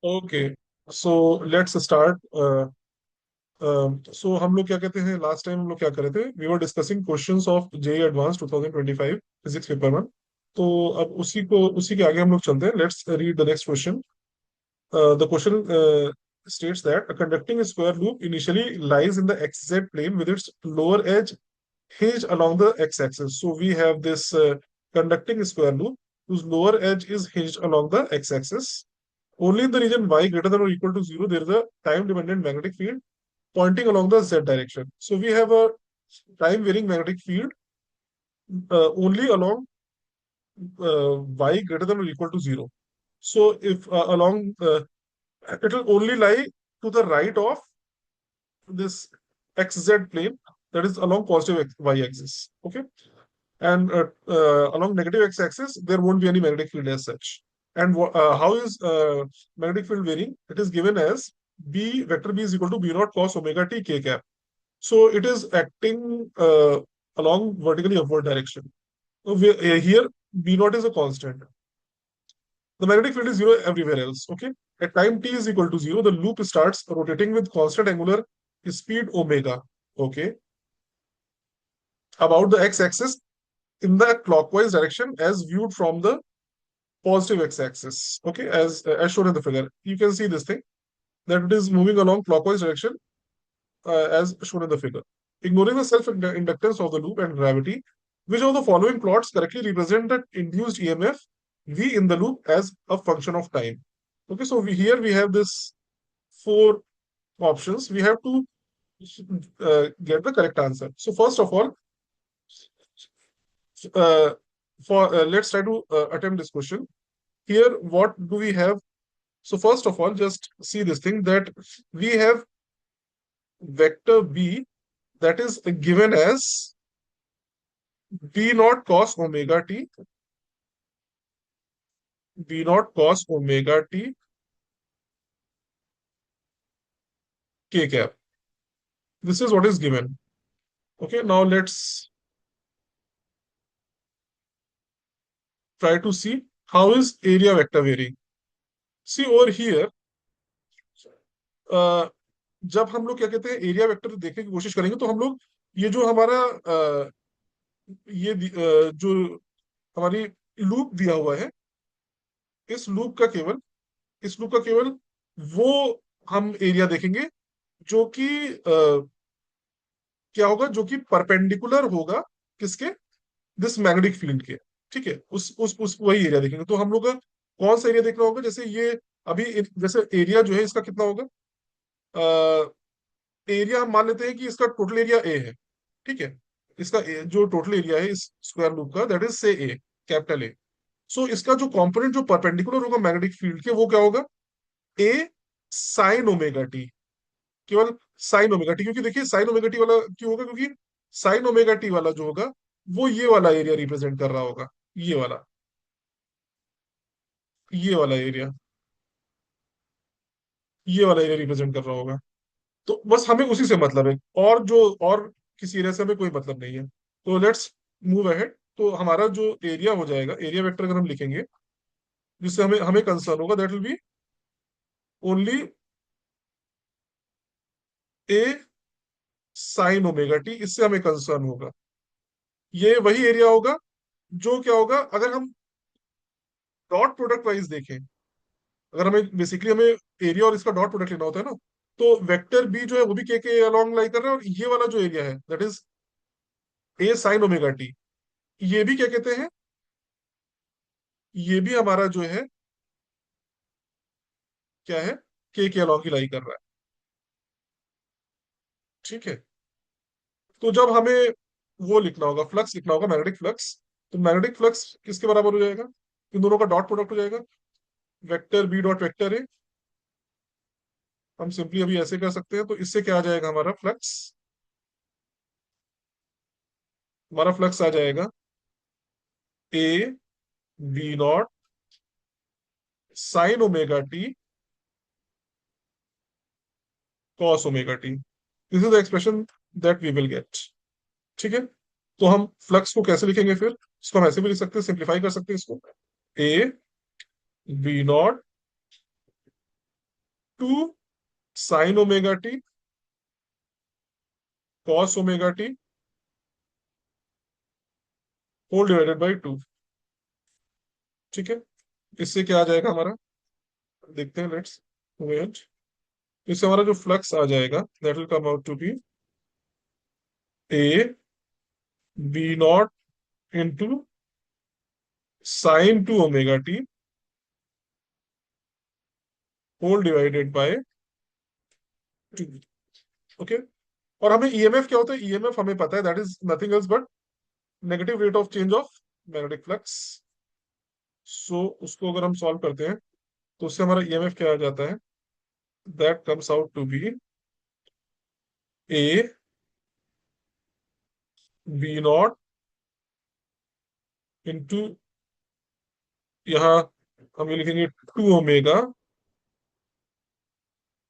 Okay, so let's start. So हम लोग क्या कहते हैं, लास्ट टाइम हम लोग क्या कर रहे थे, we were discussing questions of JEE advanced 2025 physics paper one. तो अब उसी के आगे हम लोग चलते हैं। Let's read the next question. The question states that a conducting square loop initially lies in the xz plane with its lower edge hinged along the x-axis. So we have this conducting square loop whose lower edge is hinged along the x-axis. Only in the region y greater than or equal to 0, there is a time-dependent magnetic field pointing along the z direction. So we have a time-varying magnetic field only along y greater than or equal to 0. So if along, it will only lie to the right of this xz plane, that is along positive y-axis. Okay, and along negative x-axis, there won't be any magnetic field as such. And how is magnetic field varying? It is given as b vector b is equal to b naught cos omega t k cap. So it is acting along vertically upward direction. So here b naught is a constant. The magnetic field is zero everywhere else. Okay. At time t is equal to zero, the loop starts rotating with constant angular speed omega. Okay. About the x-axis in the clockwise direction as viewed from the positive x-axis. Okay, as shown in the figure, you can see this thing that it is moving along clockwise direction as shown in the figure. Ignoring the self-inductance of the loop and gravity, which of the following plots correctly represent the induced EMF V in the loop as a function of time? Okay, so here we have this four options. We have to get the correct answer. So first of all, uh, for let's try to attempt this question. Here, what do we have? So first of all, just see this thing that we have vector B that is given as B naught cos omega t, B naught cos omega t k cap. This is what is given. Okay, now let's try to see how is area vector varying. See over here, जब हम लोग क्या कहते हैं area vector देखने की कोशिश करेंगे तो हम लोग ये जो हमारा जो हमारी लूप दिया हुआ है, इस लूप का केवल इस लूप का केवल वो हम एरिया देखेंगे जो कि क्या होगा, जो कि परपेंडिकुलर होगा किसके, दिस मैग्नेटिक फील्ड के। ठीक है, उस वही एरिया देखेंगे। तो हम लोग का कौन सा एरिया देखना होगा, जैसे ये अभी जैसे एरिया जो है इसका कितना होगा, एरिया हम मान लेते हैं कि इसका टोटल एरिया ए है। ठीक है, इसका जो टोटल एरिया है इस स्क्वायर लूप का, दैट इज से ए, कैपिटल ए। सो इसका जो कंपोनेंट जो परपेंडिकुलर होगा मैग्नेटिक फील्ड के, वो क्या होगा, ए साइन ओमेगा टी, केवल साइन ओमेगा टी। क्योंकि देखिए साइन ओमेगा टी वाला क्यों होगा, क्योंकि साइन ओमेगा टी वाला जो होगा वो ये वाला एरिया रिप्रेजेंट कर रहा होगा, ये वाला, ये वाला एरिया, ये वाला एरिया रिप्रेजेंट कर रहा होगा। तो बस हमें उसी से मतलब है, और किसी एरिया से हमें कोई मतलब नहीं है। तो लेट्स मूव अहेड। तो हमारा जो एरिया हो जाएगा, एरिया वेक्टर अगर हम लिखेंगे जिससे हमें हमें कंसर्न होगा, that will B only A sign omega T, इससे हमें कंसर्न होगा। ये वही एरिया होगा जो क्या होगा, अगर हम डॉट प्रोडक्ट वाइज देखें, अगर हमें बेसिकली हमें एरिया और इसका डॉट प्रोडक्ट लेना होता है ना, तो वेक्टर बी जो है वो भी के अलोंग लाई कर रहा है, और ये वाला जो एरिया है that is a sign omega T, ये भी क्या कहते हैं, ये भी हमारा जो है क्या है, के अलोंग ही लाई कर रहा है। ठीक है, तो जब हमें वो लिखना होगा, फ्लक्स लिखना होगा, मैग्नेटिक फ्लक्स, तो मैग्नेटिक फ्लक्स किसके बराबर हो जाएगा, इन दोनों का डॉट प्रोडक्ट हो जाएगा, vector B dot vector A. हम सिंपली अभी ऐसे कर सकते हैं, तो इससे क्या आ जाएगा, हमारा फ्लक्स आ जाएगा A B naught sine omega T cos omega T. This is the expression that we will get. ठीक है, तो हम फ्लक्स को कैसे लिखेंगे फिर, इसको हम ऐसे भी लिख सकते हैं, सिंप्लीफाई कर सकते हैं इसको, A B naught two sine omega T cos omega T whole divided by two. ठीक है, इससे क्या आ जाएगा हमारा, देखते हैं, लेट्स वेट। इससे हमारा जो फ्लक्स आ जाएगा that will come out to be A B naught into sine two omega T whole divided by two. Okay, और हमें ईएमएफ क्या होता है, ईएमएफ हमें पता है that is nothing else but negative rate of change of magnetic flux. So उसको अगर हम सॉल्व करते हैं तो उससे हमारा ईएमएफ क्या आ जाता है, that comes out to be A B naught into, यहाँ हम ये लिखेंगे two omega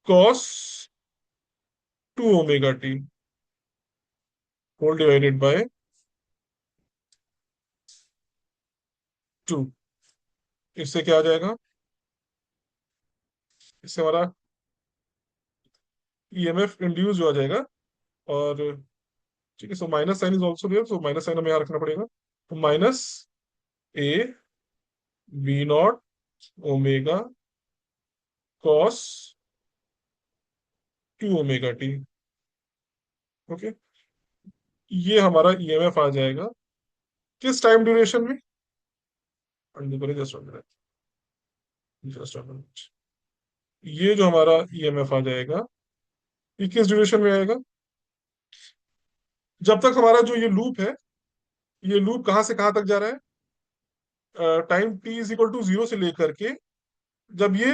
cos two omega T whole divided by two. इससे क्या आ जाएगा, इससे हमारा ईएमएफ इंड्यूस जो आ जाएगा। और ठीक है, so minus sine is also there, so minus sine हमें यहाँ रखना पड़ेगा। तो minus A B naught omega cos two omega T. Okay, ये हमारा ईएमएफ आ जाएगा किस टाइम ड्यूरेशन में, जस्ट ये जो हमारा ईएमएफ आ जाएगा ये किस ड्यूरेशन में आएगा, जब तक हमारा जो ये लूप है, ये लूप कहां से कहां तक जा रहा है, time T is equal to zero से लेकर के, जब ये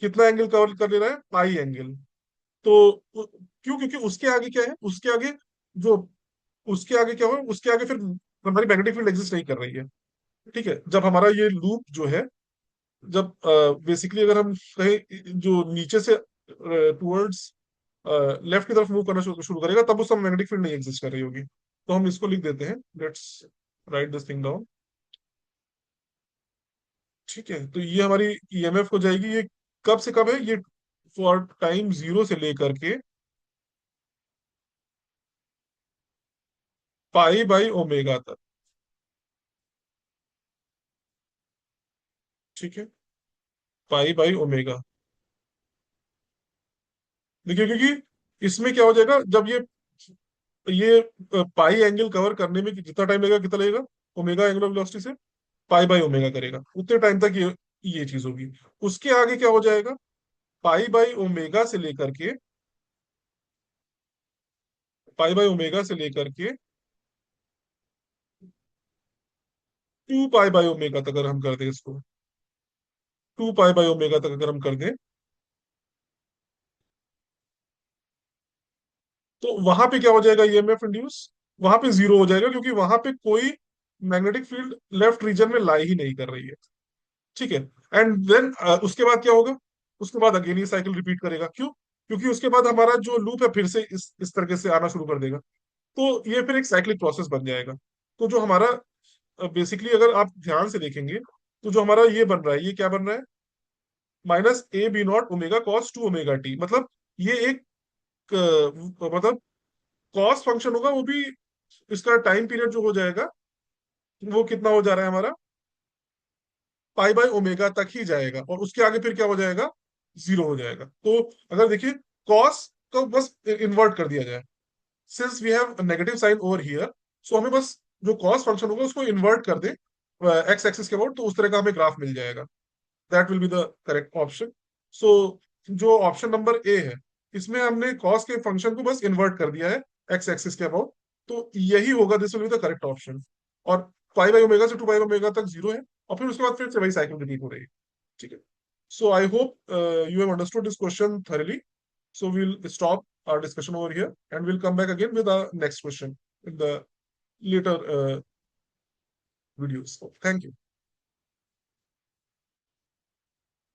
कितना एंगल कवर कर ले रहा है, पाई एंगल। तो क्यों, क्योंकि उसके आगे क्या है, उसके आगे जो, उसके आगे क्या हो, उसके आगे फिर हमारी मैग्नेटिक फील्ड एग्जिस्ट नहीं कर रही है। ठीक है, जब हमारा ये लूप जो है, जब बेसिकली अगर हम कहें जो नीचे से टुवर्ड्स लेफ्ट की तरफ मूव करना शुरू शुरू करेगा, तब उस समय मैग्नेटिक फील्ड नहीं एग्जिस्ट कर रही होगी। तो हम इसको लिख देते हैं, let's write this thing down. ठीक है, तो ये हमारी ईएमएफ हो जाएगी, ये कब से कब है, ये फॉर टाइम जीरो से लेकर के पाई बाई ओमेगा तक। ठीक है, पाई बाई ओमेगा। देखिए, क्योंकि इसमें क्या हो जाएगा, जब ये पाई एंगल कवर करने में जितना टाइम लगेगा, कितना लगेगा, ओमेगा एंगुलर वेलोसिटी से पाई बाई ओमेगा करेगा, उतने टाइम तक ये चीज होगी। उसके आगे क्या हो जाएगा, पाई बाई ओमेगा से लेकर के, पाई बाई ओमेगा से लेकर के टू पाई बाई ओमेगा तक अगर हम कर दें इसको, टू पाई बाई ओमेगा तक अगर हम कर दें, तो वहां पे क्या हो जाएगा, ईएमएफ इंड्यूस वहां पे जीरो हो जाएगा, क्योंकि वहां पे कोई मैग्नेटिक फील्ड लेफ्ट रीजन में लाई ही नहीं कर रही है। ठीक है, एंड देन उसके बाद क्या होगा, उसके बाद अगेन ये साइकिल रिपीट करेगा। क्यों, क्योंकि उसके बाद हमारा जो लूप है फिर से इस तरीके से आना शुरू कर देगा। तो ये फिर एक साइक्लिक प्रोसेस बन जाएगा। तो जो हमारा बेसिकली अगर आप ध्यान से देखेंगे, तो जो हमारा ये बन रहा है, ये क्या बन रहा है, minus A B naught omega cos two omega T. मतलब ये एक मतलब कॉस फंक्शन होगा, वो भी इसका टाइम पीरियड जो हो जाएगा वो कितना हो जा रहा है हमारा, पाई बाय ओमेगा तक ही जाएगा, और उसके आगे फिर क्या हो जाएगा, जीरो हो जाएगा। तो अगर देखिए, कॉस को बस इन्वर्ट कर दिया जाए, since we have negative sign over here, so हमें बस जो कॉस फंक्शन होगा उसको इन्वर्ट कर दे एक्स एक्सिस के अबाउट, तो उस तरह का हमें ग्राफ मिल जाएगा। That will be the correct option. So जो ऑप्शन नंबर ए है, इसमें हमने कॉस के फंक्शन को बस इन्वर्ट कर दिया है एक्स एक्सिस के अबाउट, तो यही होगा, this will be the correct option. और पाई बाई ओमेगा से टू पाई ओमेगा तक जीरो है, और फिर उसके बाद फिर से वही साइकिल रिपीट हो रही है। ठीक है, so I hope you have understood this question thoroughly. So we'll stop our discussion over here and we'll come back again with our next question in the later videos. So, thank you.